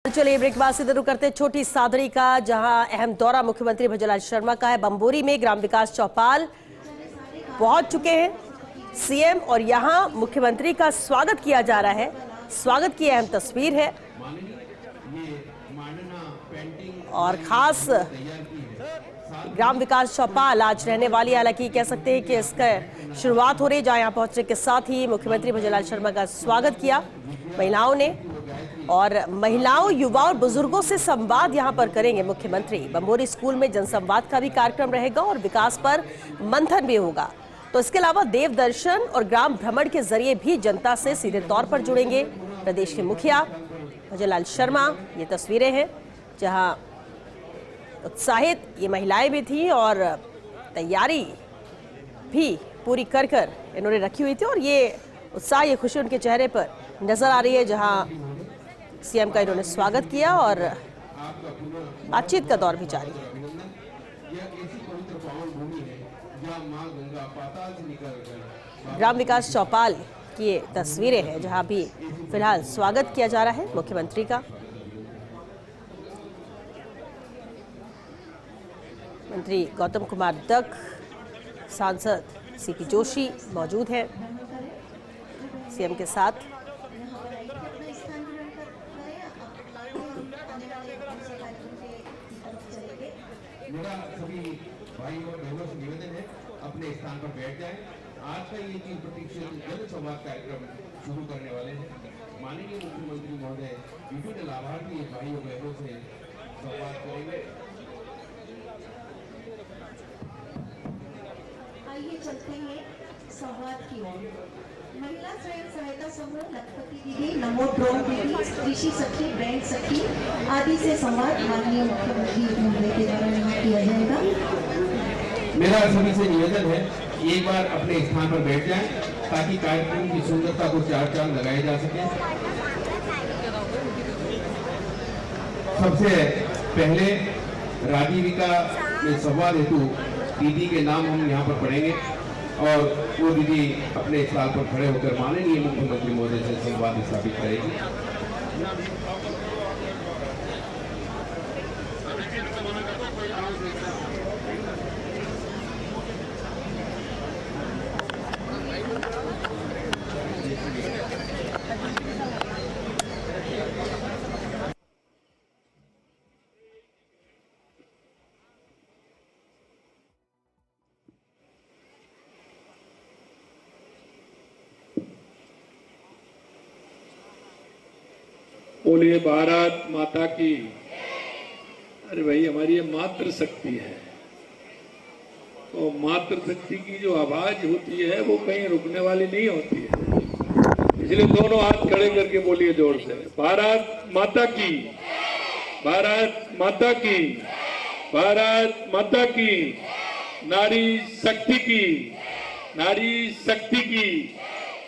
चलिए ब्रेक बाद से शुरू करते छोटी सादड़ी का, जहां अहम दौरा मुख्यमंत्री भजनलाल शर्मा का है। बम्बोरी में ग्राम विकास चौपाल पहुंच चुके हैं सीएम और यहां मुख्यमंत्री का स्वागत किया जा रहा है। स्वागत की अहम तस्वीर है और खास ग्राम विकास चौपाल आज रहने वाली, हालांकि कह सकते हैं कि इसका शुरुआत हो रही है, जहां यहां पहुंचने के साथ ही मुख्यमंत्री भजनलाल शर्मा का स्वागत किया महिलाओं ने। और महिलाओं, युवाओं और बुजुर्गों से संवाद यहां पर करेंगे मुख्यमंत्री। बम्बोरी स्कूल में जनसंवाद का भी कार्यक्रम रहेगा और विकास पर मंथन भी होगा। तो इसके अलावा देव दर्शन और ग्राम भ्रमण के जरिए भी जनता से सीधे तौर पर जुड़ेंगे प्रदेश के मुखिया भजनलाल शर्मा। ये तस्वीरें हैं जहां उत्साहित ये महिलाएं भी थी और तैयारी भी पूरी कर इन्होंने रखी हुई थी और ये उत्साह, ये खुशी उनके चेहरे पर नजर आ रही है। जहां सीएम का इन्होंने स्वागत किया और बातचीत का दौर भी जारी है। ग्राम विकास चौपाल की ये तस्वीरें हैं जहां भी फिलहाल स्वागत किया जा रहा है मुख्यमंत्री का। मंत्री गौतम कुमार दक्ख, सांसद सीपी जोशी मौजूद हैं सीएम के साथ। मेरा सभी भाई और बहनों से निवेदन है, अपने स्थान पर बैठ जाएं। आज का ये तीन प्रतीक्षित जन संवाद कार्यक्रम शुरू करने वाले हैं। माननीय मुख्यमंत्री महोदय विभिन्न लाभार्थी भाई और बहनों से संवाद करेंगे। आइए चलते हैं संवाद की ओर। महिला स्वयं सहायता समूह लखपति दीदी, नमो ड्रोन दीदी, कृषि सखी, बैंक सखी आदि से संवाद माननीय मुख्यमंत्री महोदय के द्वारा यहाँ किया जाएगा। मेरा सभी से निवेदन है, एक बार अपने स्थान पर बैठ जाएं ताकि कार्यक्रम की सुंदरता को चार चांद लगाए जा सके। सबसे पहले राजीविका में संवाद हेतु दीदी के नाम हम यहाँ पर पढ़ेंगे और वो दीदी अपने स्थान पर खड़े होकर माननीय मुख्यमंत्री महोदय से संवाद स्थापित करेगी। बोलिए भारत माता की। अरे भाई, हमारी ये मातृ शक्ति है, तो मातृ शक्ति की जो आवाज होती है वो कहीं रुकने वाली नहीं होती है। इसलिए दोनों हाथ खड़े करके बोलिए जोर से, भारत माता की, भारत माता की, भारत माता की, नारी शक्ति की, नारी शक्ति की,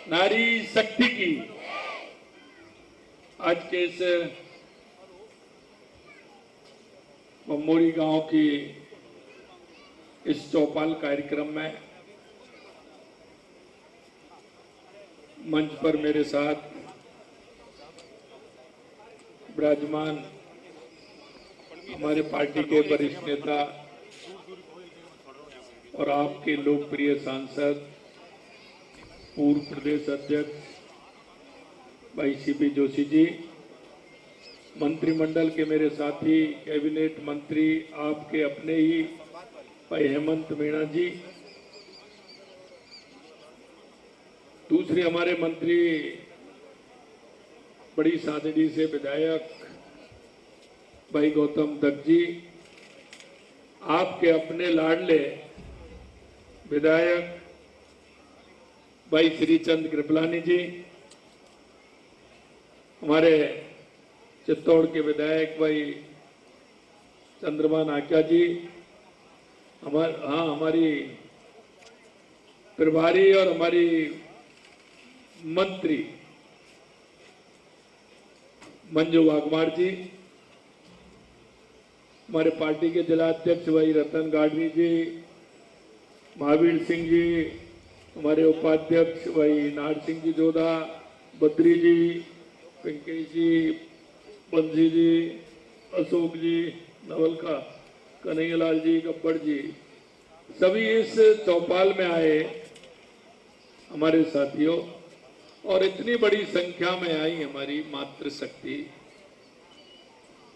नारी शक्ति की। आज के इस बम्बोरी गांव की इस चौपाल कार्यक्रम में मंच पर मेरे साथ विराजमान हमारे पार्टी के वरिष्ठ नेता और आपके लोकप्रिय सांसद पूर्व प्रदेश अध्यक्ष भाई सीपी जोशी जी, मंत्रिमंडल के मेरे साथी कैबिनेट मंत्री आपके अपने ही भाई हेमंत मीणा जी, दूसरे हमारे मंत्री बड़ी सादड़ी से विधायक भाई गौतम दक्ख जी, आपके अपने लाडले विधायक भाई श्रीचंद कृपलानी जी, हमारे चित्तौड़ के विधायक भाई चंद्रमा नाक्या जी, हमारी प्रभारी और हमारी मंत्री मंजू वाघमार जी, हमारे पार्टी के जिला अध्यक्ष भाई रतन गाडवी जी, महावीर सिंह जी, हमारे उपाध्यक्ष भाई नार सिंह जी जोधा, बद्री जी, वेंकटेश जी, बंसी जी, अशोक जी, नवलखा, कन्हैयालाल जी, गब्बर जी, सभी इस चौपाल में आए हमारे साथियों, और इतनी बड़ी संख्या में आई हमारी मातृशक्ति,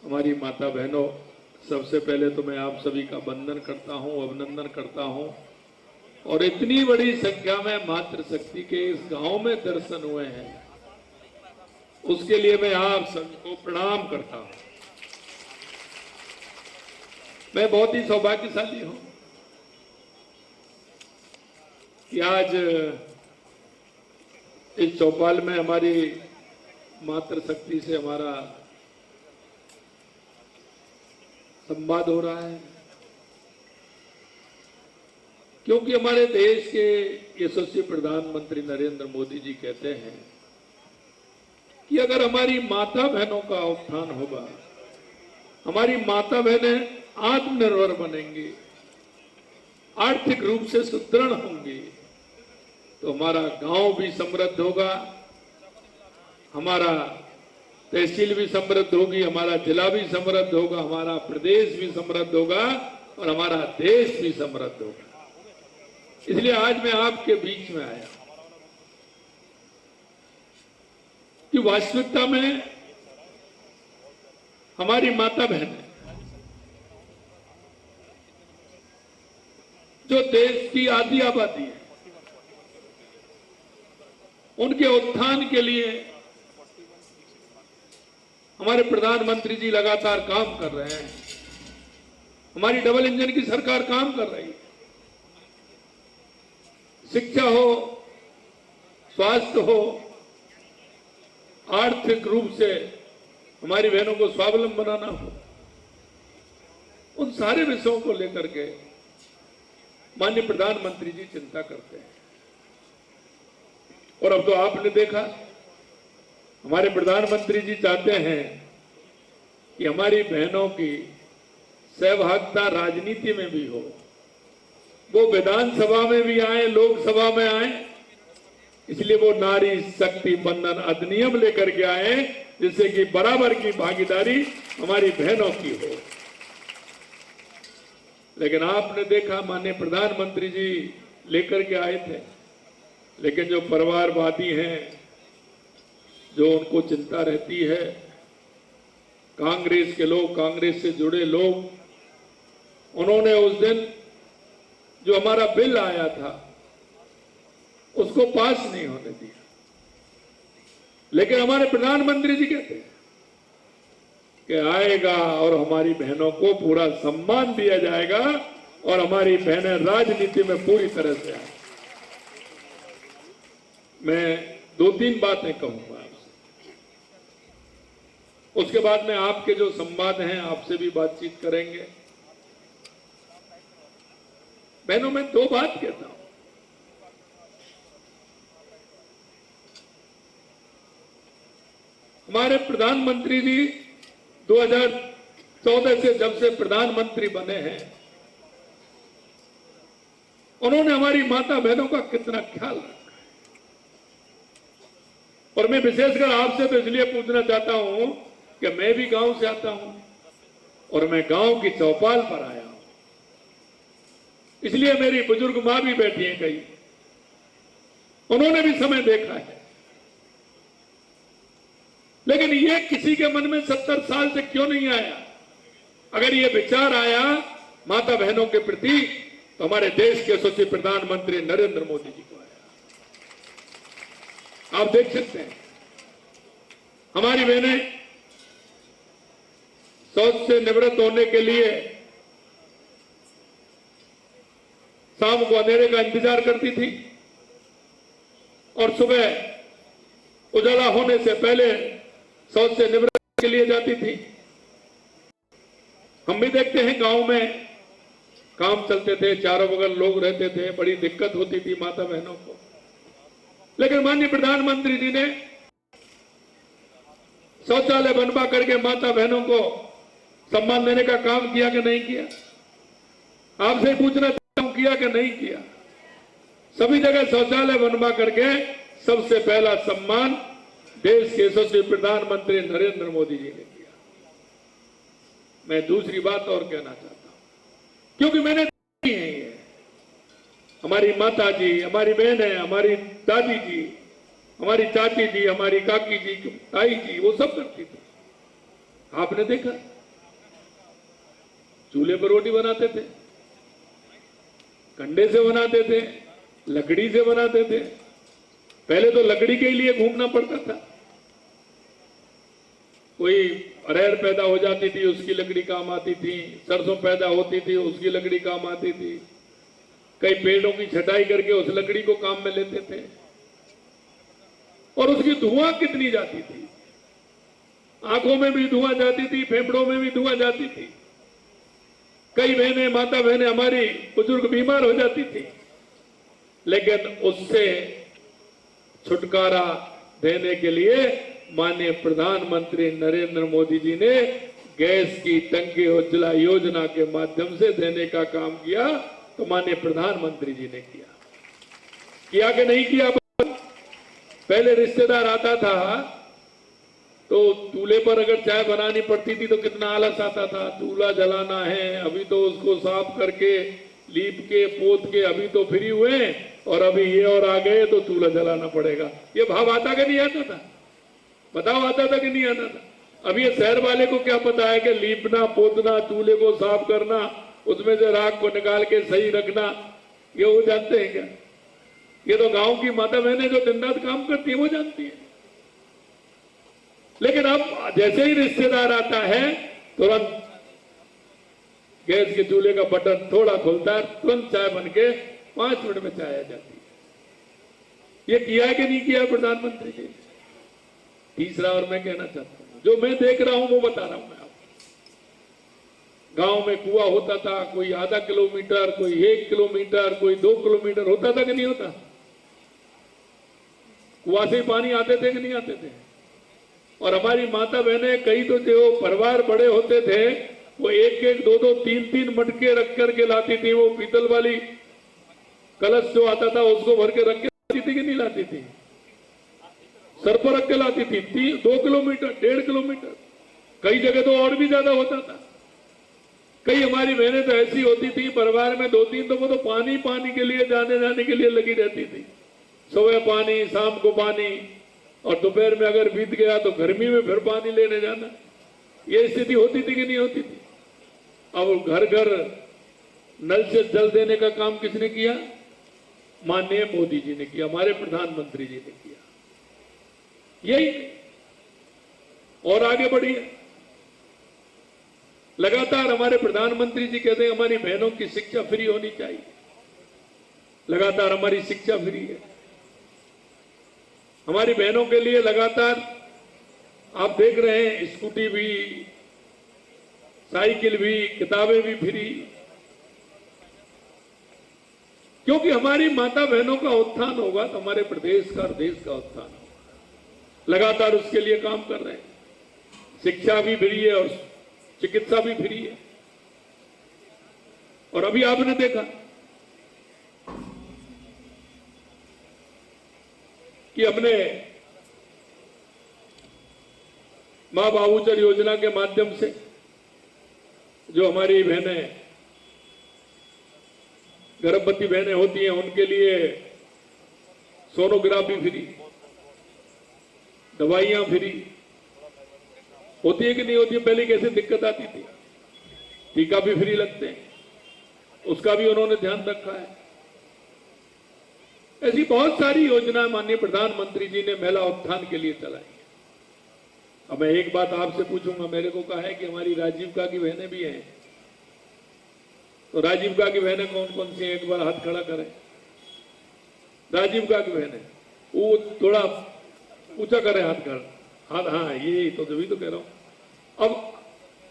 हमारी माता बहनों। सबसे पहले तो मैं आप सभी का वंदन करता हूं, अभिनंदन करता हूं, और इतनी बड़ी संख्या में मातृशक्ति के इस गांव में दर्शन हुए हैं, उसके लिए मैं आप सबको प्रणाम करता हूं। मैं बहुत ही सौभाग्यशाली हूं कि आज इस चौपाल में हमारी मातृशक्ति से हमारा संवाद हो रहा है, क्योंकि हमारे देश के यशस्वी प्रधानमंत्री नरेंद्र मोदी जी कहते हैं कि अगर हमारी माता बहनों का उत्थान होगा, हमारी माता बहनें आत्मनिर्भर बनेंगी, आर्थिक रूप से सुदृढ़ होंगी, तो हमारा गांव भी समृद्ध होगा, हमारा तहसील भी समृद्ध होगी, हमारा जिला भी समृद्ध होगा, हमारा प्रदेश भी समृद्ध होगा, और हमारा देश भी समृद्ध होगा। इसलिए आज मैं आपके बीच में आया कि वास्तविकता में हमारी माता बहनें जो देश की आधी आबादी है, उनके उत्थान के लिए हमारे प्रधानमंत्री जी लगातार काम कर रहे हैं। हमारी डबल इंजन की सरकार काम कर रही है। शिक्षा हो, स्वास्थ्य हो, आर्थिक रूप से हमारी बहनों को स्वावलंबन बनाना हो, उन सारे विषयों को लेकर के माननीय प्रधानमंत्री जी चिंता करते हैं। और अब तो आपने देखा, हमारे प्रधानमंत्री जी चाहते हैं कि हमारी बहनों की सहभागिता राजनीति में भी हो, वो विधानसभा में भी आए, लोकसभा में आए। इसलिए वो नारी शक्ति बंधन अधिनियम लेकर के आए, जिससे कि बराबर की भागीदारी हमारी बहनों की हो। लेकिन आपने देखा, माननीय प्रधानमंत्री जी लेकर के आए थे, लेकिन जो परिवारवादी हैं, जो उनको चिंता रहती है, कांग्रेस के लोग, कांग्रेस से जुड़े लोग, उन्होंने उस दिन जो हमारा बिल आया था उसको पास नहीं होने दिया। लेकिन हमारे प्रधानमंत्री जी कहते हैं कि आएगा और हमारी बहनों को पूरा सम्मान दिया जाएगा और हमारी बहनें राजनीति में पूरी तरह से आए। मैं 2-3 बातें कहूंगा आपसे, उसके बाद में आपके जो संवाद हैं आपसे भी बातचीत करेंगे। बहनों, मैं 2 बात कहता हूं। हमारे प्रधानमंत्री जी 2014 से जब से प्रधानमंत्री बने हैं, उन्होंने हमारी माता बहनों का कितना ख्याल रखा। और मैं विशेषकर आपसे तो इसलिए पूछना चाहता हूं कि मैं भी गांव से आता हूं और मैं गांव की चौपाल पर आया हूं, इसलिए मेरी बुजुर्ग मां भी बैठी है कई, उन्होंने भी समय देखा है। लेकिन ये किसी के मन में 70 साल से क्यों नहीं आया? अगर ये विचार आया माता बहनों के प्रति, तो हमारे देश के यशस्वी प्रधानमंत्री नरेंद्र मोदी जी को आया। आप देख सकते हैं, हमारी बहनें शौच से निवृत्त होने के लिए शाम को अंधेरे का इंतजार करती थी और सुबह उजाला होने से पहले शौच से निवृत्त के लिए जाती थी। हम भी देखते हैं गांव में काम चलते थे, चारों बगल लोग रहते थे, बड़ी दिक्कत होती थी माता बहनों को। लेकिन माननीय प्रधानमंत्री जी ने शौचालय बनवा करके माता बहनों को सम्मान देने का काम किया कि नहीं किया? आपसे पूछना चाहता हूं, किया कि नहीं किया? सभी जगह शौचालय बनवा करके सबसे पहला सम्मान देश के यशस्वी प्रधानमंत्री नरेंद्र मोदी जी ने किया। मैं दूसरी बात और कहना चाहता हूं, क्योंकि मैंने देखी है ये, हमारी माता जी, हमारी बहनें, हमारी दादी जी, हमारी चाची जी, हमारी काकी जी, ताई जी, वो सब करती थी। आपने देखा चूल्हे पर रोटी बनाते थे, कंडे से बनाते थे, लकड़ी से बनाते थे। पहले तो लकड़ी के लिए घूमना पड़ता था। कोई अरहर पैदा हो जाती थी, उसकी लकड़ी काम आती थी। सरसों पैदा होती थी, उसकी लकड़ी काम आती थी। कई पेड़ों की छटाई करके उस लकड़ी को काम में लेते थे, और उसकी धुआं कितनी जाती थी, आंखों में भी धुआं जाती थी, फेफड़ों में भी धुआं जाती थी। कई बहनें, माता बहनें हमारी बुजुर्ग बीमार हो जाती थी, लेकिन उससे छुटकारा देने के लिए माननीय प्रधानमंत्री नरेंद्र मोदी जी ने गैस की टंकी उज्ज्वला योजना के माध्यम से देने का काम किया। तो माननीय प्रधानमंत्री जी ने किया कि नहीं किया? पहले रिश्तेदार आता था तो चूल्हे पर अगर चाय बनानी पड़ती थी तो कितना आलस आता था, चूल्हा जलाना है, अभी तो उसको साफ करके लीप के पोत के अभी तो फ्री हुए, और अभी ये और आ गए तो चूल्हा जलाना पड़ेगा। ये भाव आता कि नहीं आता था? बताओ, आता था कि नहीं आता था? अब ये शहर वाले को क्या पता है कि लीपना, पोतना, चूल्हे को साफ करना, उसमें से राख को निकाल के सही रखना, ये वो जानते हैं क्या? ये तो गांव की माता बहनें जो दिन रात काम करती है वो जानती है। लेकिन अब जैसे ही रिश्तेदार आता है, तुरंत गैस के चूल्हे का बटन थोड़ा खुलता है, तुरंत चाय बन के 5 मिनट में चाय आ जाती है। ये किया है कि नहीं किया प्रधानमंत्री जी? तीसरा और मैं कहना चाहता हूं, जो मैं देख रहा हूं वो बता रहा हूं मैं आपको। गांव में कुआं होता था, कोई आधा किलोमीटर, कोई 1 किलोमीटर, कोई 2 किलोमीटर होता था कि नहीं होता? कुआं से पानी आते थे कि नहीं आते थे? और हमारी माता बहनें, कई तो जो परिवार बड़े होते थे वो 1-1, 2-2, 3-3 मटके रख करके लाती थी। वो पीतल वाली कलश जो आता था उसको भर के रख के लाती थी कि नहीं लाती थी? सर पर रख के लाती थी। 2 किलोमीटर, 1.5 किलोमीटर, कई जगह तो और भी ज्यादा होता था। कई हमारी बहनें तो ऐसी होती थी, परिवार में 2-3 तो वो तो पानी के लिए जाने के लिए लगी रहती थी। सुबह पानी, शाम को पानी, और दोपहर में अगर बीत गया तो गर्मी में फिर पानी लेने जाना। ये स्थिति होती थी कि नहीं होती थी? अब घर घर नल से जल देने का काम किसने किया? माननीय मोदी जी ने किया, हमारे प्रधानमंत्री जी ने किया। यही और आगे बढ़िए। लगातार हमारे प्रधानमंत्री जी कहते हैं हमारी बहनों की शिक्षा फ्री होनी चाहिए। लगातार हमारी शिक्षा फ्री है। हमारी बहनों के लिए लगातार आप देख रहे हैं, स्कूटी भी, साइकिल भी, किताबें भी फ्री। क्योंकि हमारी माता बहनों का उत्थान होगा तो हमारे प्रदेश का और देश का उत्थान होगा। लगातार उसके लिए काम कर रहे हैं। शिक्षा भी फ्री है और चिकित्सा भी फ्री है। और अभी आपने देखा कि अपने मां बाबूचर योजना के माध्यम से जो हमारी बहनें, गर्भवती बहनें होती हैं, उनके लिए सोनोग्राफी फ्री, दवाइयां फ्री होती है कि नहीं होती है? पहले कैसे दिक्कत आती थी। टीका भी फ्री लगते हैं, उसका भी उन्होंने ध्यान रखा है। ऐसी बहुत सारी योजनाएं माननीय प्रधानमंत्री जी ने महिला उत्थान के लिए चलाई है। अब मैं एक बात आपसे पूछूंगा, मेरे को कहा है कि हमारी राजीविका की बहनें भी हैं, तो राजीविका की बहनें कौन कौन सी हैं? एक बार हाथ खड़ा करें। राजीविका की बहनें, वो थोड़ा ऊंचा करें हाथ खड़ा। हाँ, ये तो तभी तो कह रहा हूं। अब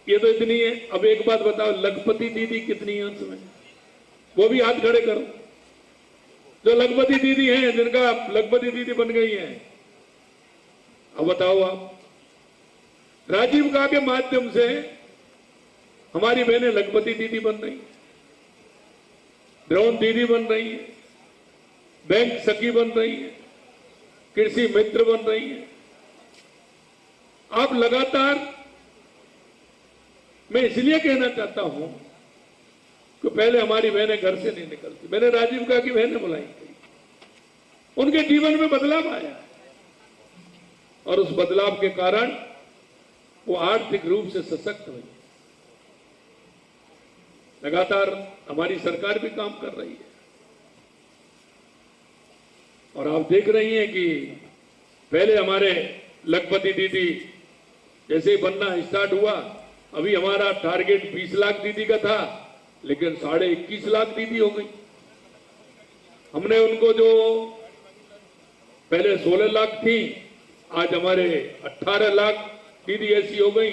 ये तो इतनी है। अब एक बात बताओ, लखपति दीदी कितनी है उसमें? वो भी हाथ खड़े करो। जो लखपति दीदी हैं, जिनका लखपति दीदी बन गई है, अब बताओ आप। राजीविका के माध्यम से हमारी बहनें लखपति दीदी बन रही है, ड्रोन दीदी बन रही है, बैंक सखी बन रही है, कृषि मित्र बन रही है। आप लगातार मैं इसलिए कहना चाहता हूं कि पहले हमारी बहनें घर से नहीं निकलती। मैंने राजीव का की बहनें बुलाई थी, उनके जीवन में बदलाव आया है और उस बदलाव के कारण वो आर्थिक रूप से सशक्त हुई। लगातार हमारी सरकार भी काम कर रही है और आप देख रही हैं कि पहले हमारे लखपति दीदी जैसे ही बनना स्टार्ट हुआ, अभी हमारा टारगेट 20 लाख दीदी का था, लेकिन 21.5 लाख दीदी हो गई। हमने उनको जो पहले 16 लाख थी, आज हमारे 18 लाख दीदी ऐसी हो गई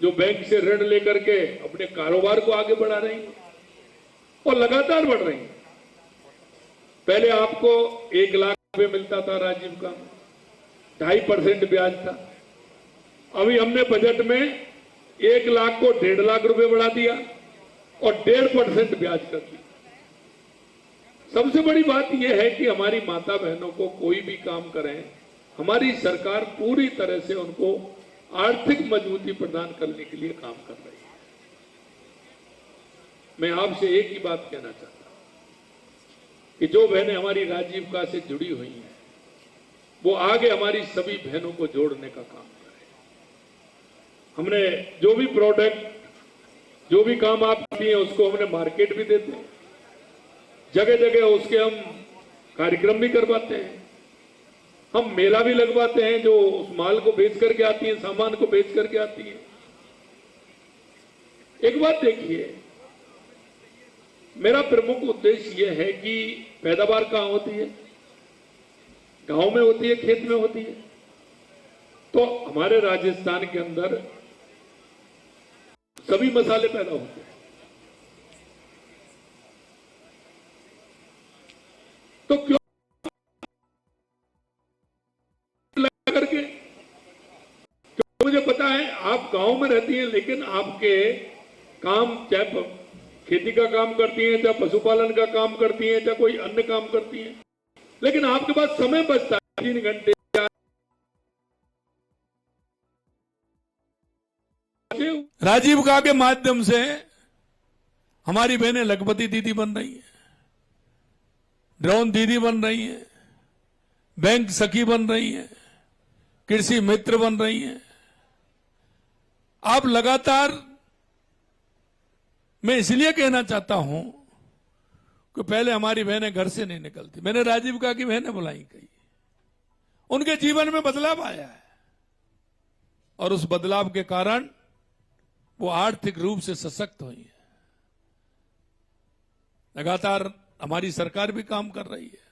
जो बैंक से ऋण लेकर के अपने कारोबार को आगे बढ़ा रही हैं और लगातार बढ़ रही हैं। पहले आपको 1 लाख रुपए मिलता था राजीव का, 2.5% ब्याज था। अभी हमने बजट में 1 लाख को 1.5 लाख रुपए बढ़ा दिया और 1.5% ब्याज कर दिया। सबसे बड़ी बात यह है कि हमारी माता बहनों को कोई भी काम करें, हमारी सरकार पूरी तरह से उनको आर्थिक मजबूती प्रदान करने के लिए काम कर रही है। मैं आपसे एक ही बात कहना चाहता हूं कि जो बहनें हमारी राजीविका से जुड़ी हुई हैं, वो आगे हमारी सभी बहनों को जोड़ने का काम करें। हमने जो भी प्रोडक्ट, जो भी काम आप करती हैं, उसको हमने मार्केट भी देते हैं, जगह जगह उसके हम कार्यक्रम भी करवाते हैं, हम मेला भी लगवाते हैं, जो उस माल को बेच करके आती हैं, सामान को बेच करके आती हैं। एक बात देखिए, मेरा प्रमुख उद्देश्य यह है कि पैदावार कहां होती है? गांव में होती है, खेत में होती है। तो हमारे राजस्थान के अंदर सभी मसाले पैदा होते हैं। तो क्यों लगा करके, मुझे पता है आप गांव में रहती हैं, लेकिन आपके काम, चाहे खेती का काम करती हैं, चाहे पशुपालन का काम करती हैं, चाहे कोई अन्य काम करती हैं, लेकिन आपके पास समय बचता है 3 घंटे। राजीविका के माध्यम से हमारी बहनें लखपति दीदी बन रही हैं, ड्रोन दीदी बन रही हैं, बैंक सखी बन रही हैं, कृषि मित्र बन रही हैं। आप लगातार, मैं इसलिए कहना चाहता हूं कि पहले हमारी बहनें घर से नहीं निकलती। मैंने राजीविका की बहनें बुलाई कई, उनके जीवन में बदलाव आया है और उस बदलाव के कारण वो आर्थिक रूप से सशक्त हुई है। लगातार हमारी सरकार भी काम कर रही है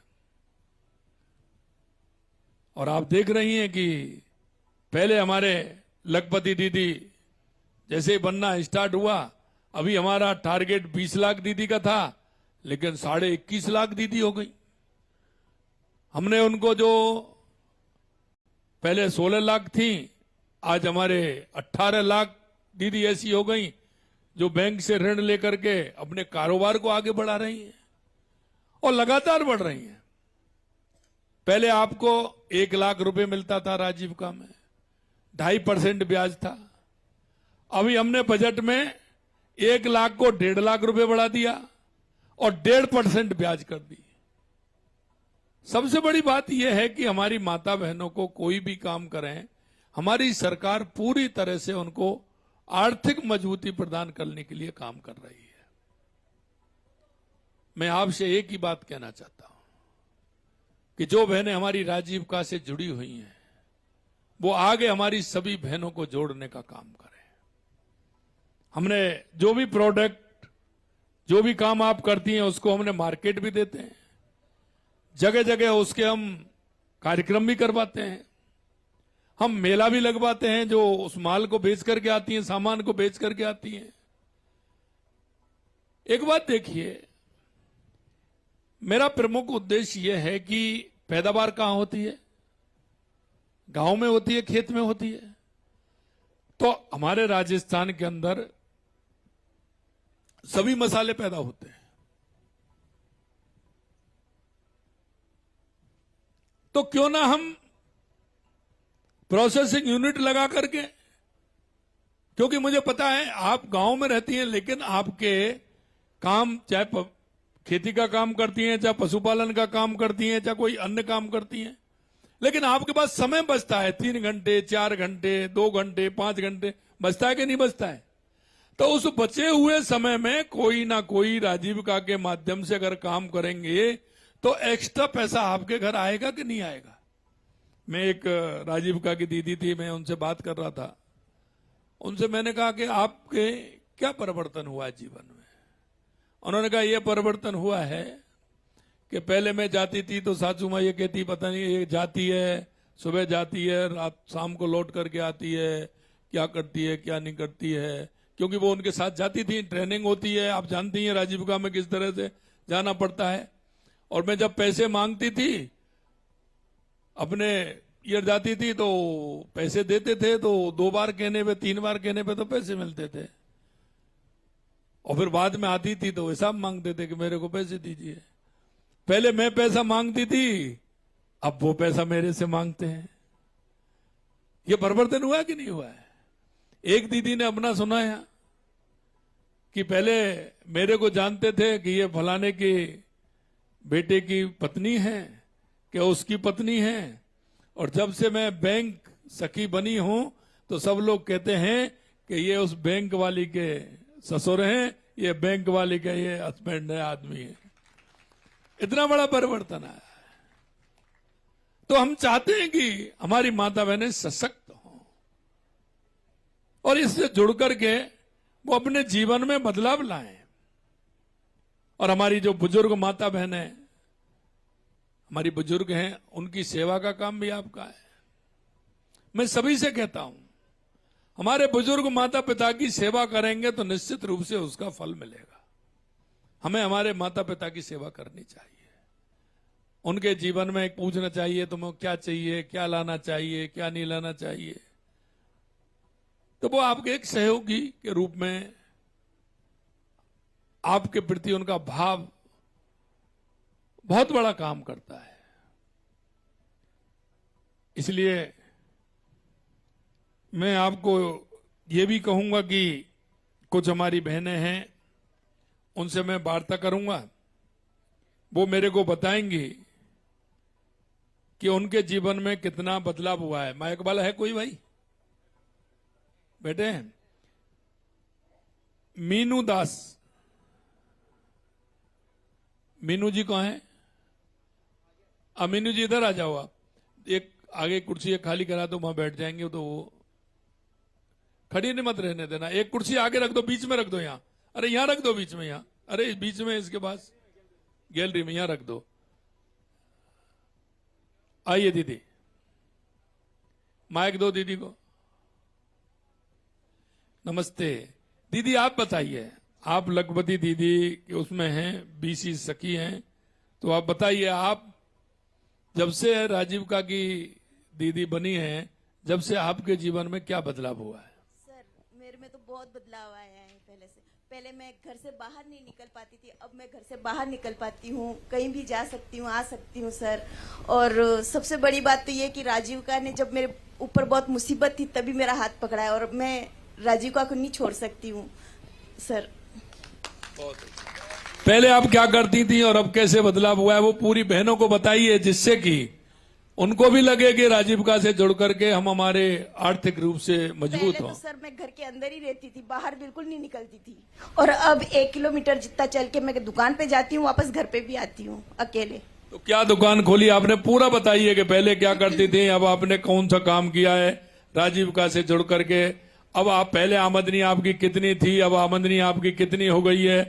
और आप देख रही हैं कि पहले हमारे लखपति दीदी जैसे ही बनना स्टार्ट हुआ, अभी हमारा टारगेट 20 लाख दीदी का था, लेकिन 21.5 लाख दीदी हो गई। हमने उनको जो पहले 16 लाख थी, आज हमारे 18 लाख दीदी ऐसी हो गई जो बैंक से ऋण लेकर के अपने कारोबार को आगे बढ़ा रही हैं और लगातार बढ़ रही हैं। पहले आपको 1 लाख रुपए मिलता था राजीविका में, 2.5% ब्याज था। अभी हमने बजट में 1 लाख को 1.5 लाख रुपए बढ़ा दिया और 1.5% ब्याज कर दी। सबसे बड़ी बात यह है कि हमारी माता बहनों को कोई भी काम करें, हमारी सरकार पूरी तरह से उनको आर्थिक मजबूती प्रदान करने के लिए काम कर रही है। मैं आपसे एक ही बात कहना चाहता हूं कि जो बहनें हमारी राजीविका से जुड़ी हुई हैं, वो आगे हमारी सभी बहनों को जोड़ने का काम करें। हमने जो भी प्रोडक्ट, जो भी काम आप करती हैं, उसको हमने मार्केट भी देते हैं, जगह जगह उसके हम कार्यक्रम भी करवाते हैं, हम मेला भी लगवाते हैं, जो उस माल को बेच करके आती हैं, सामान को बेच करके आती हैं। एक बात देखिए, मेरा प्रमुख उद्देश्य यह है कि पैदावार कहां होती है? गांव में होती है, खेत में होती है। तो हमारे राजस्थान के अंदर सभी मसाले पैदा होते हैं। तो क्यों ना हम प्रोसेसिंग यूनिट लगा करके क्योंकि मुझे पता है आप गांव में रहती हैं, लेकिन आपके काम चाहे खेती का काम करती हैं, चाहे पशुपालन का काम करती हैं, चाहे कोई अन्य काम करती हैं, लेकिन आपके पास समय बचता है 3 घंटे, 4 घंटे, 2 घंटे, 5 घंटे बचता है कि नहीं बचता है? तो उस बचे हुए समय में कोई ना कोई राजीविका के माध्यम से अगर काम करेंगे तो एक्स्ट्रा पैसा आपके घर आएगा कि नहीं आएगा? मैं एक राजीविका की दीदी थी, मैं उनसे बात कर रहा था। उनसे मैंने कहा कि आपके क्या परिवर्तन हुआ है जीवन में? उन्होंने कहा यह परिवर्तन हुआ है कि पहले मैं जाती थी तो सासू माँ ये कहती पता नहीं ये जाती है, सुबह जाती है, रात शाम को लौट करके आती है, क्या करती है क्या नहीं करती है, क्योंकि वो उनके साथ जाती थी, ट्रेनिंग होती है, आप जानती हैं राजीविका में किस तरह से जाना पड़ता है। और मैं जब पैसे मांगती थी अपने ईयर जाती थी तो पैसे देते थे, तो 2 बार कहने पे 3 बार कहने पे तो पैसे मिलते थे, और फिर बाद में आती थी तो हिसाब मांगते थे कि मेरे को पैसे दीजिए। पहले मैं पैसा मांगती थी, अब वो पैसा मेरे से मांगते हैं। ये परिवर्तन हुआ कि नहीं हुआ है? एक दीदी ने अपना सुनाया कि पहले मेरे को जानते थे कि ये फलाने के बेटे की पत्नी है, कि उसकी पत्नी है, और जब से मैं बैंक सखी बनी हूं तो सब लोग कहते हैं कि ये उस बैंक वाली के ससुर हैं, ये बैंक वाली का ये हस्बैंड है, आदमी है। इतना बड़ा परिवर्तन आया है। तो हम चाहते हैं कि हमारी माता बहनें सशक्त हों और इससे जुड़ करके वो अपने जीवन में बदलाव लाएं। और हमारी जो बुजुर्ग माता बहनें, हमारी बुजुर्ग हैं, उनकी सेवा का काम भी आपका है। मैं सभी से कहता हूं, हमारे बुजुर्ग माता पिता की सेवा करेंगे तो निश्चित रूप से उसका फल मिलेगा। हमें हमारे माता पिता की सेवा करनी चाहिए, उनके जीवन में पूछना चाहिए तुम्हें क्या चाहिए, क्या लाना चाहिए, क्या नहीं लाना चाहिए। तो वो आपके एक सहयोगी के रूप में आपके प्रति उनका भाव बहुत बड़ा काम करता है। इसलिए मैं आपको ये भी कहूंगा कि कुछ हमारी बहनें हैं, उनसे मैं वार्ता करूंगा, वो मेरे को बताएंगी कि उनके जीवन में कितना बदलाव हुआ है। माइक वाला है कोई भाई? बेटे मीनू दास, मीनू जी कहाँ हैं? मीनू जी इधर आ जाओ आप, एक आगे कुर्सी खाली करा दो, वहां बैठ जाएंगे। तो वो खड़ी नहीं मत रहने देना, एक कुर्सी आगे रख दो, बीच में रख दो यहाँ, अरे यहाँ रख दो बीच में, यहाँ अरे बीच में, इसके पास गैलरी में यहाँ रख दो। आइए दीदी, माइक दो दीदी को। नमस्ते दीदी, आप बताइए, आप लखपति दीदी के उसमें हैं, बीसी सखी हैं, तो आप बताइए, आप जब से राजीविका की दीदी बनी हैं, जब से आपके जीवन में क्या बदलाव हुआ है? सर मेरे में तो बहुत बदलाव आया है। पहले मैं घर से बाहर नहीं निकल पाती थी, अब मैं घर से बाहर निकल पाती हूँ, कहीं भी जा सकती हूँ, आ सकती हूँ सर। और सबसे बड़ी बात तो ये कि राजीविका ने जब मेरे ऊपर बहुत मुसीबत थी तभी मेरा हाथ पकड़ा है, और मैं राजीविका को नहीं छोड़ सकती हूँ सर। पहले आप क्या करती थी और अब कैसे बदलाव हुआ है, वो पूरी बहनों को बताइए, जिससे कि उनको भी लगे कि राजीविका से जुड़ करके हम हमारे आर्थिक रूप से मजबूत हों। तो सर मैं घर के अंदर ही रहती थी, बाहर बिल्कुल नहीं निकलती थी, और अब 1 किलोमीटर जितना चल के मैं दुकान पे जाती हूँ, वापस घर पे भी आती हूँ अकेले। तो क्या दुकान खोली आपने, पूरा बताइए कि पहले क्या करती थी, अब आपने कौन सा काम किया है राजीविका से जुड़ करके। अब आप पहले आमदनी आपकी कितनी थी, अब आमदनी आपकी कितनी हो गई है?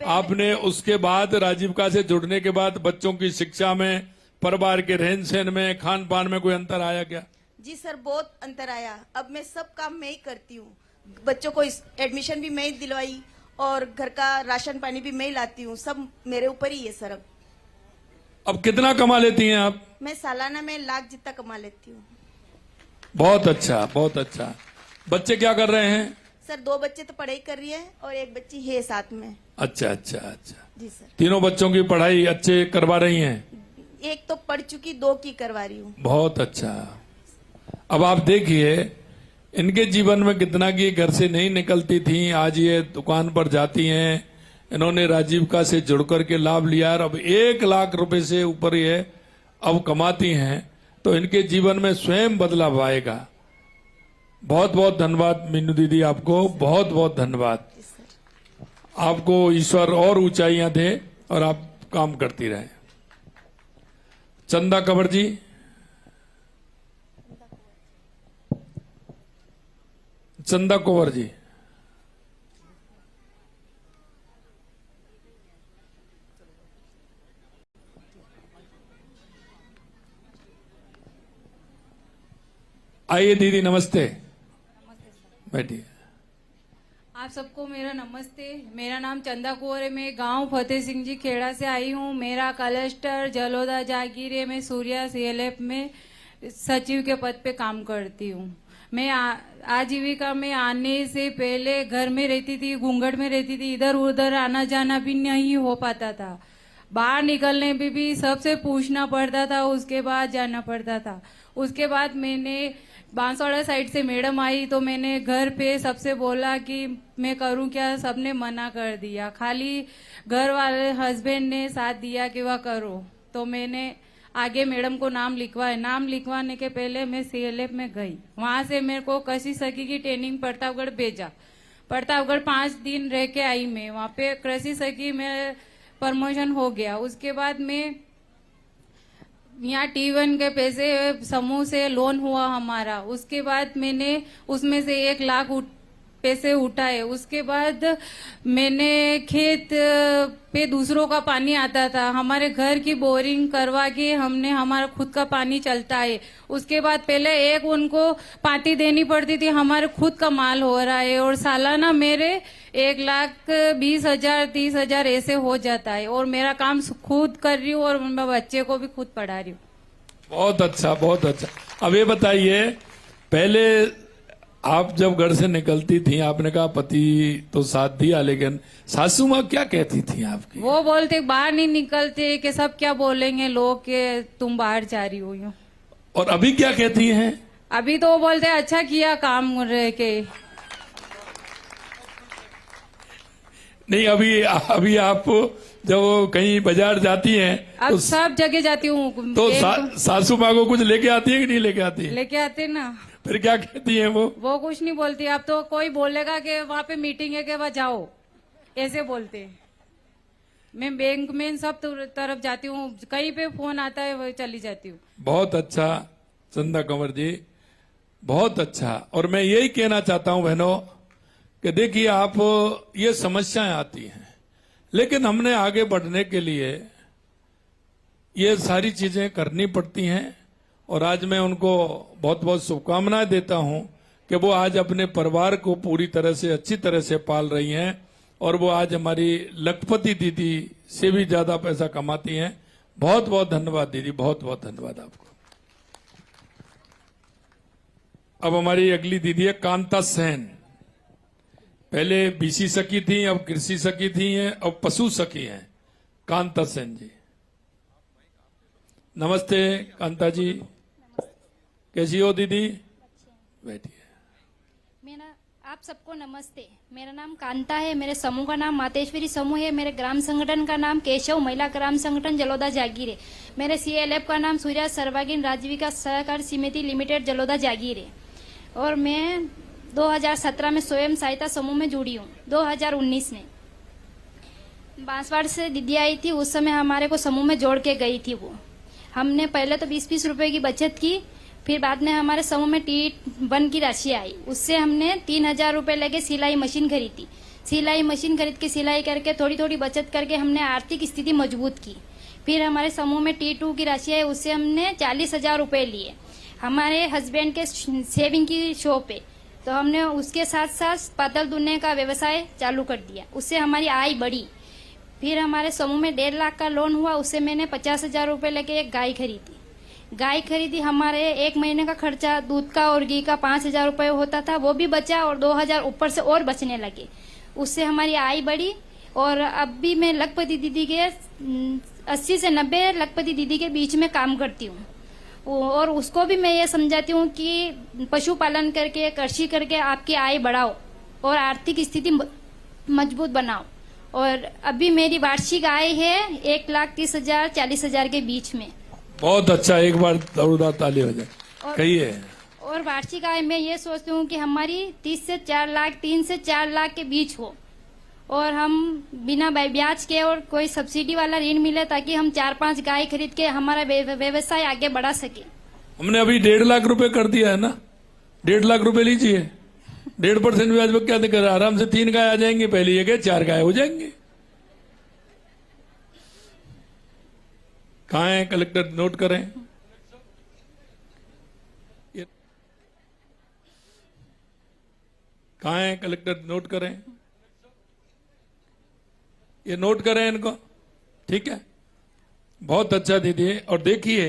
आपने उसके बाद राजीविका से जुड़ने के बाद बच्चों की शिक्षा में, परिवार के रहन सहन में, खान पान में कोई अंतर आया क्या? जी सर बहुत अंतर आया। अब मैं सब काम मैं ही करती हूँ, बच्चों को एडमिशन भी मैं ही दिलवाई और घर का राशन पानी भी मैं ही लाती हूँ, सब मेरे ऊपर ही है सर। अब कितना कमा लेती हैं आप? मैं सालाना में 1 लाख जितना कमा लेती हूँ। बहुत अच्छा, बहुत अच्छा। बच्चे क्या कर रहे हैं? सर 2 बच्चे तो पढ़ाई कर रही है और 1 बच्ची है साथ में। अच्छा अच्छा अच्छा जी सर। तीनों बच्चों की पढ़ाई अच्छे करवा रही हैं? 1 तो पढ़ चुकी, 2 की करवा रही हूँ। बहुत अच्छा। अब आप देखिए इनके जीवन में कितना कि घर से नहीं निकलती थी, आज ये दुकान पर जाती हैं। इन्होंने राजीविका से जुड़ करके लाभ लिया और अब 1 लाख रुपए से ऊपर ये अब कमाती हैं, तो इनके जीवन में स्वयं बदलाव आएगा। बहुत बहुत धन्यवाद मीनू दीदी, आपको बहुत बहुत धन्यवाद। आपको ईश्वर और ऊंचाइयां दे और आप काम करती रहे। चंदा कंवर जी। चंदा कंवर जी। आइए दीदी, नमस्ते। बैठिए। आप सबको मेरा नमस्ते। मेरा नाम चंदा कौर है। मैं गांव फतेह सिंह जी खेड़ा से आई हूं। मेरा क्लस्टर जलोदा जागीर है। मैं सूर्या सीएलएफ में सचिव के पद पे काम करती हूं। मैं आजीविका में आने से पहले घर में रहती थी, घूंघट में रहती थी, इधर उधर आना जाना भी नहीं हो पाता था। बाहर निकलने पे भी सबसे पूछना पड़ता था, उसके बाद जाना पड़ता था। उसके बाद मैंने बांसवाड़ा साइड से मैडम आई तो मैंने घर पे सबसे बोला कि मैं करूं क्या, सबने मना कर दिया। खाली घर वाले हस्बैंड ने साथ दिया कि वह करो। तो मैंने आगे मैडम को नाम लिखवाया। नाम लिखवाने के पहले मैं सीएलएफ में गई। वहां से मेरे को कृषि सखी की ट्रेनिंग प्रतापगढ़ भेजा। प्रतापगढ़ 5 दिन रह के आई मैं। वहां पे कृषि सखी में प्रमोशन हो गया। उसके बाद मैं यहाँ T1 के पैसे समूह से लोन हुआ हमारा। उसके बाद मैंने उसमें से 1 लाख पैसे उठाए। उसके बाद मैंने खेत पे दूसरों का पानी आता था, हमारे घर की बोरिंग करवा के हमने हमारा खुद का पानी चलता है। उसके बाद पहले एक उनको पाती देनी पड़ती थी, हमारे खुद का माल हो रहा है और सालाना मेरे 1,20,000 30,000 ऐसे हो जाता है और मेरा काम खुद कर रही हूँ और मैं बच्चे को भी खुद पढ़ा रही हूँ। बहुत अच्छा, बहुत अच्छा। अब ये बताइए, पहले आप जब घर से निकलती थी, आपने कहा पति तो साथ दिया, लेकिन सासू माँ क्या कहती थी आपकी? वो बोलते बाहर नहीं निकलते कि सब क्या बोलेंगे लोग कि तुम बाहर जा रही हो यूं। और अभी क्या कहती हैं? अभी तो वो बोलते अच्छा किया काम रह के। नहीं, अभी आप जब कहीं बाजार जाती हैं अब तो सब जगह जाती हूँ तो सासू माँ को कुछ लेके आती है कि नहीं लेके आती है? लेके आते ना। फिर क्या कहती है वो कुछ नहीं बोलती। अब तो कोई बोलेगा कि वहाँ पे मीटिंग है कि वहाँ जाओ, ऐसे बोलते। मैं बैंक में सब तरफ जाती हूँ, कहीं पे फोन आता है वही चली जाती हूँ। बहुत अच्छा चंदा कंवर जी, बहुत अच्छा। और मैं यही कहना चाहता हूँ बहनों कि देखिए, आप ये समस्याएं आती हैं, लेकिन हमने आगे बढ़ने के लिए ये सारी चीजें करनी पड़ती हैं। और आज मैं उनको बहुत बहुत शुभकामनाएं देता हूं कि वो आज अपने परिवार को पूरी तरह से अच्छी तरह से पाल रही हैं और वो आज हमारी लखपति दीदी से भी ज्यादा पैसा कमाती हैं। बहुत बहुत धन्यवाद दीदी, बहुत बहुत धन्यवाद आपको। अब हमारी अगली दीदी है कांता सेन। पहले बीसी सखी थी, अब कृषि सखी थी हैं, अब पशु सखी हैं। कांता सेन जी, नमस्ते। कांता जी कैसी हो दीदी? बैठिए। आप सबको नमस्ते। मेरा नाम कांता है। मेरे समूह का नाम मातेश्वरी समूह है। मेरे ग्राम संगठन का नाम केशव महिला ग्राम संगठन जलोदा जागीर है। मेरे CLF का नाम सूर्या सर्वांगीण राजीविका सहकार समिति लिमिटेड जलोदा जागीर है। और मैं 2017 में स्वयं सहायता समूह में जुड़ी हूँ। 2019 में बांसवाड़ से दीदी आई थी, उस समय हमारे को समूह में जोड़ के गई थी। वो हमने पहले तो 20-20 रुपए की बचत की, फिर बाद में हमारे समूह में T1 की राशि आई, उससे हमने 3,000 रुपए लगे सिलाई मशीन खरीदी। सिलाई मशीन खरीद के सिलाई करके थोड़ी थोड़ी बचत करके हमने आर्थिक स्थिति मजबूत की। फिर हमारे समूह में T2 की राशि आई, उससे हमने 40,000 रुपए लिए। हमारे हस्बैंड के सेविंग की शॉप है, तो हमने उसके साथ साथ पातल दुनने का व्यवसाय चालू कर दिया, उससे हमारी आय बढ़ी। फिर हमारे समूह में 1.5 लाख का लोन हुआ, उससे मैंने 50,000 रुपए लेके एक गाय खरीदी। हमारे 1 महीने का खर्चा दूध का और घी का 5,000 रुपए होता था, वो भी बचा और 2,000 ऊपर से और बचने लगे। उससे हमारी आय बढ़ी। और अब भी मैं लखपति दीदी के 80 से 90 लखपति दीदी के बीच में काम करती हूँ। और उसको भी मैं ये समझाती हूँ कि पशुपालन करके कृषि करके आपकी आय बढ़ाओ और आर्थिक स्थिति मजबूत बनाओ। और अभी मेरी वार्षिक आय है 1,30,000 40,000 के बीच में। बहुत अच्छा, एक बार जोरदार ताली हो जाए। कहिए। और वार्षिक आय मैं ये सोचती हूँ कि हमारी 3 से 4 लाख के बीच हो और हम बिना ब्याज के और कोई सब्सिडी वाला ऋण मिले ताकि हम 4-5 गाय खरीद के हमारा व्यवसाय आगे बढ़ा सके। हमने अभी 1.5 लाख रुपए कर दिया है ना, 1.5 लाख रुपए लीजिए, 1.5% ब्याज पर क्या दिक्कत है, आराम से 3 गाय आ जाएंगे, पहले ये गए 4 गाय हो जाएंगे। कहाँ है कलेक्टर, नोट करें। कहाँ है कलेक्टर, नोट करें, ये नोट करें इनको, ठीक है। बहुत अच्छा दीदी। और देखिए,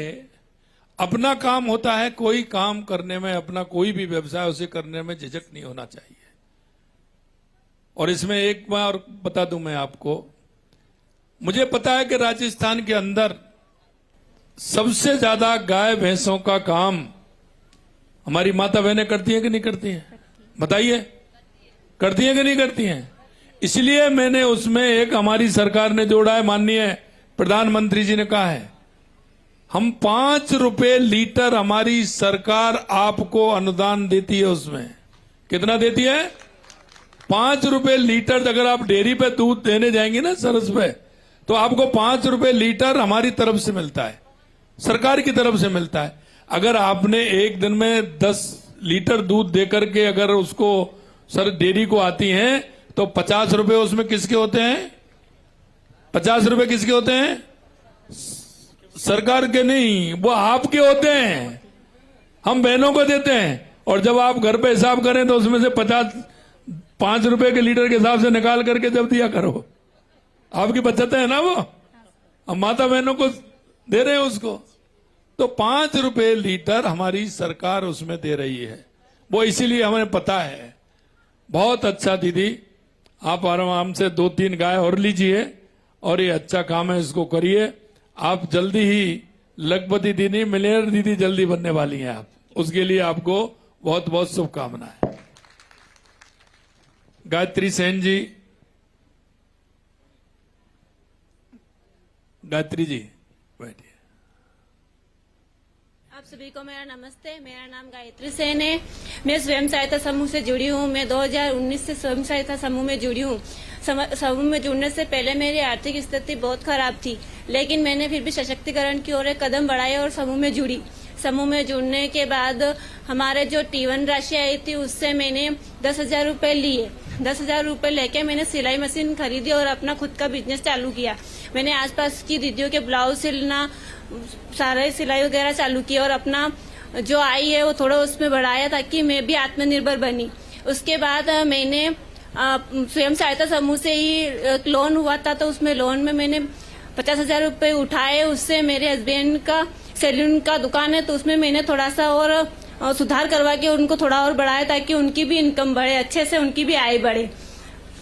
अपना काम होता है, कोई काम करने में, अपना कोई भी व्यवसाय उसे करने में झिझक नहीं होना चाहिए। और इसमें एक बार बता दूं मैं आपको, मुझे पता है कि राजस्थान के अंदर सबसे ज्यादा गाय भैंसों का काम हमारी माता बहनें करती हैं कि नहीं करती हैं? बताइए, करती हैं कि नहीं करती हैं? इसलिए मैंने उसमें एक हमारी सरकार ने जोड़ा है, माननीय प्रधानमंत्री जी ने कहा है, हम 5 रुपए लीटर हमारी सरकार आपको अनुदान देती है। उसमें कितना देती है? 5 रुपए लीटर। अगर आप डेयरी पे दूध देने जाएंगे ना सरस पे, तो आपको 5 रुपए लीटर हमारी तरफ से मिलता है, सरकार की तरफ से मिलता है। अगर आपने एक दिन में 10 लीटर दूध देकर के अगर उसको सर डेयरी को आती हैं, तो 50 रुपए उसमें किसके होते हैं? 50 रुपए किसके होते हैं? सरकार के नहीं, वो आपके होते हैं, हम बहनों को देते हैं। और जब आप घर पे हिसाब करें तो उसमें से 5 रुपए के लीटर के हिसाब से निकाल करके जब दिया करो, आपकी बचत है ना, वो हम माता बहनों को दे रहे हैं उसको। तो 5 रुपए लीटर हमारी सरकार उसमें दे रही है, वो इसीलिए हमें पता है। बहुत अच्छा दीदी, आप आराम से 2-3 गाय और लीजिए और ये अच्छा काम है, इसको करिए। आप जल्दी ही लखपति दीदी, मिलियनर दीदी जल्दी बनने वाली हैं आप, उसके लिए आपको बहुत बहुत शुभकामनाएं। गायत्री सेन जी, गायत्री जी बैठिए। आप सभी को मेरा नमस्ते। मेरा नाम गायत्री सेन है। मैं स्वयं सहायता समूह से जुड़ी हूँ। मैं 2019 से स्वयं सहायता समूह में जुड़ी हूँ। समूह में जुड़ने से पहले मेरी आर्थिक स्थिति बहुत खराब थी, लेकिन मैंने फिर भी सशक्तिकरण की ओर एक कदम बढ़ाए और समूह में जुड़ी। समूह में जुड़ने के बाद हमारे जो T1 राशि आई थी, उससे मैंने 10,000 रुपए लिए। 10,000 रुपए लेके मैंने सिलाई मशीन खरीदी और अपना खुद का बिजनेस चालू किया। मैंने आसपास की दीदियों के ब्लाउज सिलना, सारे सिलाई वगैरह चालू किया और अपना जो आई है वो थोड़ा उसमें बढ़ाया ताकि मैं भी आत्मनिर्भर बनी। उसके बाद मैंने स्वयं सहायता समूह से ही लोन हुआ था, तो उसमें लोन में मैंने 50,000 रुपए उठाए। उससे मेरे हस्बैंड का सैलून का दुकान है, तो उसमें मैंने थोड़ा सा और सुधार करवा के उनको थोड़ा और बढ़ाया ताकि उनकी भी इनकम बढ़े, अच्छे से उनकी भी आय बढ़े।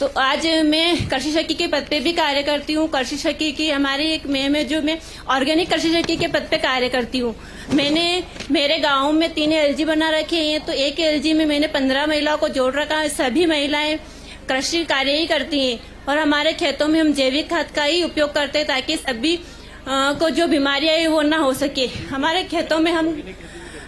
तो आज मैं कृषि सखी के पद पे भी कार्य करती हूँ। कृषि सखी की हमारी एक जो मैं ऑर्गेनिक कृषि सखी के पद पे कार्य करती हूँ। मैंने मेरे गांव में 3 LG बना रखे हैं, तो एक LG में मैंने 15 महिलाओं को जोड़ रखा है। सभी महिलाएं कृषि कार्य ही करती हैं और हमारे खेतों में हम जैविक खाद का ही उपयोग करते हैं ताकि सभी को जो बीमारियां है वो ना हो सके। हमारे खेतों में हम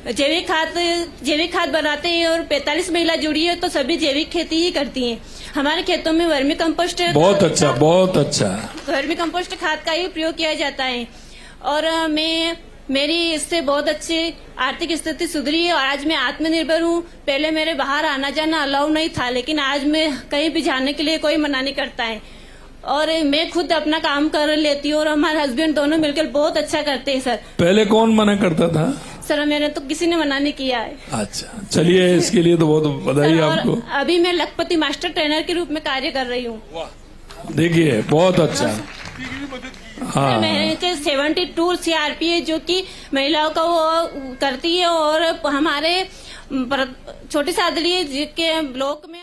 जैविक खाद बनाते हैं और 45 महिला जुड़ी है, तो सभी जैविक खेती ही करती हैं। हमारे खेतों में वर्मी कंपोस्ट, बहुत अच्छा, बहुत अच्छा, वर्मी कंपोस्ट खाद का ही प्रयोग किया जाता है। और मेरी इससे बहुत अच्छी आर्थिक स्थिति सुधरी है और आज मैं आत्मनिर्भर हूँ। पहले मेरे बाहर आना जाना अलाउ नहीं था, लेकिन आज मैं कहीं भी जाने के लिए कोई मना नहीं करता है और मैं खुद अपना काम कर लेती हूँ और हमारे हस्बैंड दोनों मिलकर बहुत अच्छा करते हैं। सर पहले कौन मना करता था? सर मेरे तो किसी ने मना नहीं किया है। अच्छा, चलिए, इसके लिए तो बहुत बधाई आपको। अभी मैं लखपति मास्टर ट्रेनर के रूप में कार्य कर रही हूँ। देखिए, बहुत अच्छा। हाँ, मैंने 72 CRP है जो कि महिलाओं का वो करती है और हमारे छोटी सादली के ब्लॉक में